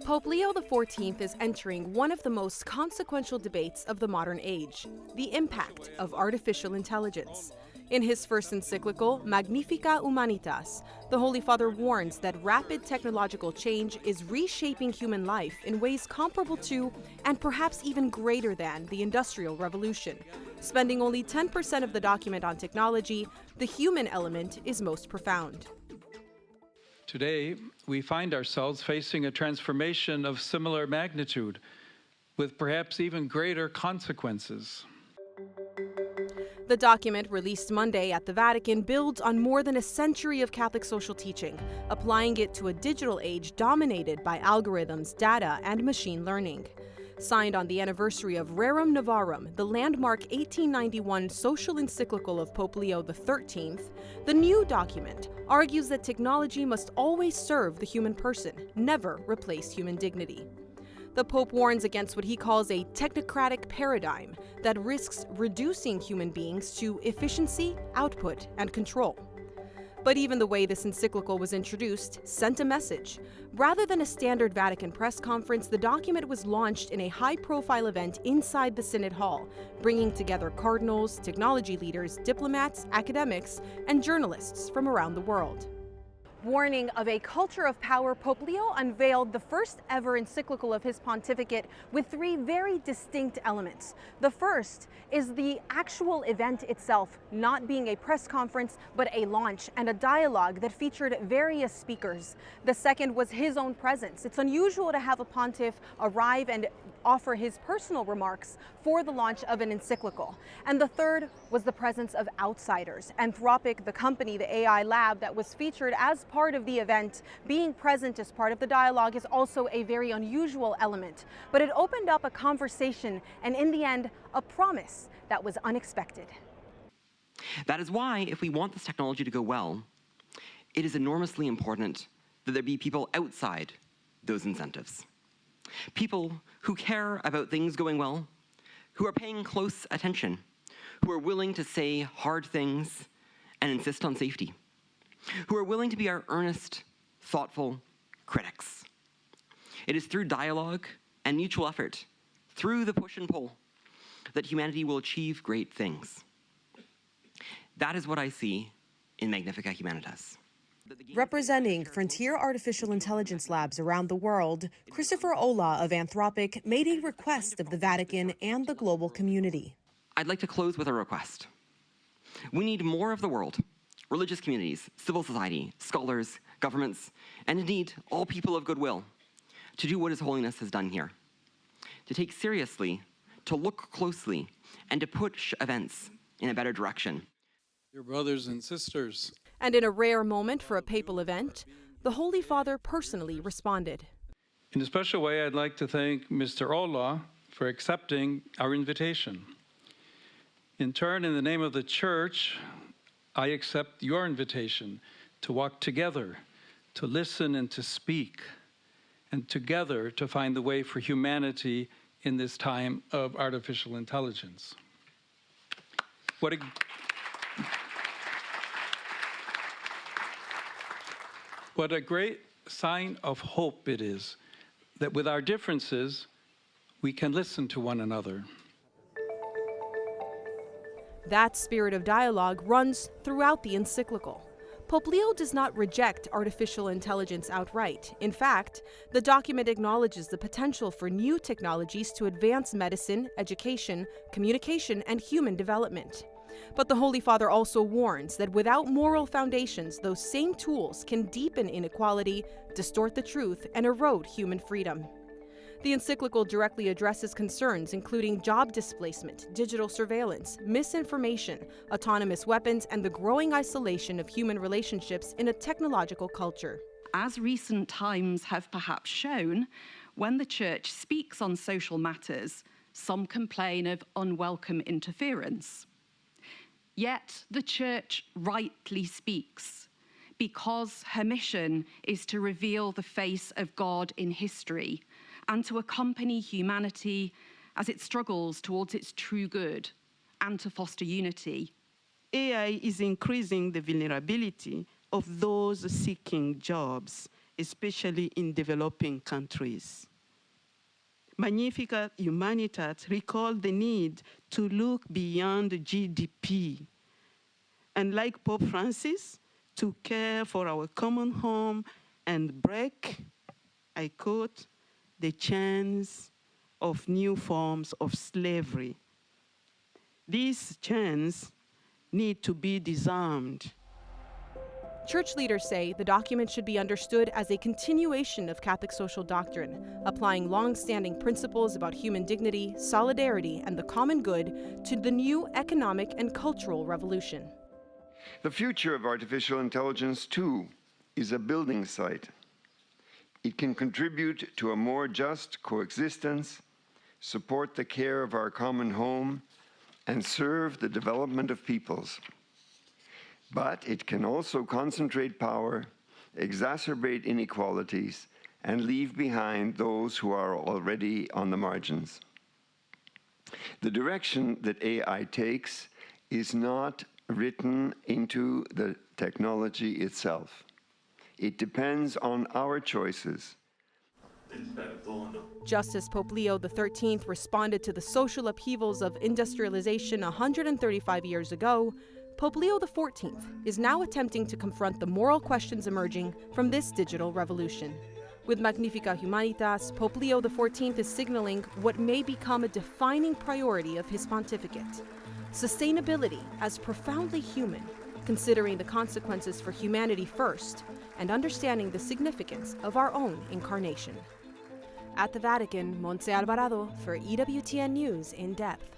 Pope Leo XIV is entering one of the most consequential debates of the modern age, the impact of artificial intelligence. In his first encyclical, Magnifica Humanitas, the Holy Father warns that rapid technological change is reshaping human life in ways comparable to, and perhaps even greater than, the Industrial Revolution. Spending only 10% of the document on technology, the human element is most profound. Today, we find ourselves facing a transformation of similar magnitude, with perhaps even greater consequences. The document, released Monday at the Vatican, builds on more than a century of Catholic social teaching, applying it to a digital age dominated by algorithms, data, and machine learning. Signed on the anniversary of Rerum Novarum, the landmark 1891 social encyclical of Pope Leo XIII, the new document argues that technology must always serve the human person, never replace human dignity. The Pope warns against what he calls a technocratic paradigm that risks reducing human beings to efficiency, output, and control. But even the way this encyclical was introduced sent a message. Rather than a standard Vatican press conference, the document was launched in a high-profile event inside the Synod Hall, bringing together cardinals, technology leaders, diplomats, academics, and journalists from around the world. Warning of a culture of power, Pope Leo unveiled the first ever encyclical of his pontificate with three very distinct elements. The first is the actual event itself, not being a press conference, but a launch and a dialogue that featured various speakers. The second was his own presence. It's unusual to have a pontiff arrive and offer his personal remarks for the launch of an encyclical. And the third was the presence of outsiders. Anthropic, the company, the AI lab that was featured as part of the event, being present as part of the dialogue is also a very unusual element. But it opened up a conversation and, in the end, a promise that was unexpected. That is why, if we want this technology to go well, it is enormously important that there be people outside those incentives. People who care about things going well, who are paying close attention, who are willing to say hard things and insist on safety, who are willing to be our earnest, thoughtful critics. It is through dialogue and mutual effort, through the push and pull, that humanity will achieve great things. That is what I see in Magnifica Humanitas. Representing frontier artificial intelligence labs around the world, Christopher Olah of Anthropic made a request of the Vatican and the global community. I'd like to close with a request. We need more of the world, religious communities, civil society, scholars, governments, and indeed all people of goodwill, to do what His Holiness has done here. To take seriously, to look closely, and to push events in a better direction. Dear brothers and sisters, And in a rare moment for a papal event, the Holy Father personally responded. in a special way, I'd like to thank Mr. Olah for accepting our invitation. In turn, in the name of the Church, I accept your invitation to walk together, to listen and to speak, and together to find the way for humanity in this time of artificial intelligence. What a great sign of hope it is that with our differences, we can listen to one another. That spirit of dialogue runs throughout the encyclical. Pope Leo does not reject artificial intelligence outright. In fact, the document acknowledges the potential for new technologies to advance medicine, education, communication, and human development. But the Holy Father also warns that without moral foundations, those same tools can deepen inequality, distort the truth, and erode human freedom. The encyclical directly addresses concerns including job displacement, digital surveillance, misinformation, autonomous weapons, and the growing isolation of human relationships in a technological culture. As recent times have perhaps shown, when the Church speaks on social matters, some complain of unwelcome interference. Yet the Church rightly speaks, because her mission is to reveal the face of God in history and to accompany humanity as it struggles towards its true good and to foster unity. AI is increasing the vulnerability of those seeking jobs especially in developing countries. Magnifica Humanitas recalled the need to look beyond GDP, and like Pope Francis, to care for our common home and break, I quote, the chains of new forms of slavery. These chains need to be disarmed. Church leaders say the document should be understood as a continuation of Catholic social doctrine, applying long-standing principles about human dignity, solidarity, and the common good to the new economic and cultural revolution. The future of artificial intelligence, too, is a building site. It can contribute to a more just coexistence, support the care of our common home, and serve the development of peoples. But it can also concentrate power, exacerbate inequalities, and leave behind those who are already on the margins. The direction that AI takes is not written into the technology itself. It depends on our choices. Just as Pope Leo XIII responded to the social upheavals of industrialization 135 years ago, Pope Leo XIV is now attempting to confront the moral questions emerging from this digital revolution. With Magnifica Humanitas, Pope Leo XIV is signaling what may become a defining priority of his pontificate: sustainability as profoundly human, considering the consequences for humanity first, and understanding the significance of our own incarnation. At the Vatican, Montse Alvarado for EWTN News in Depth.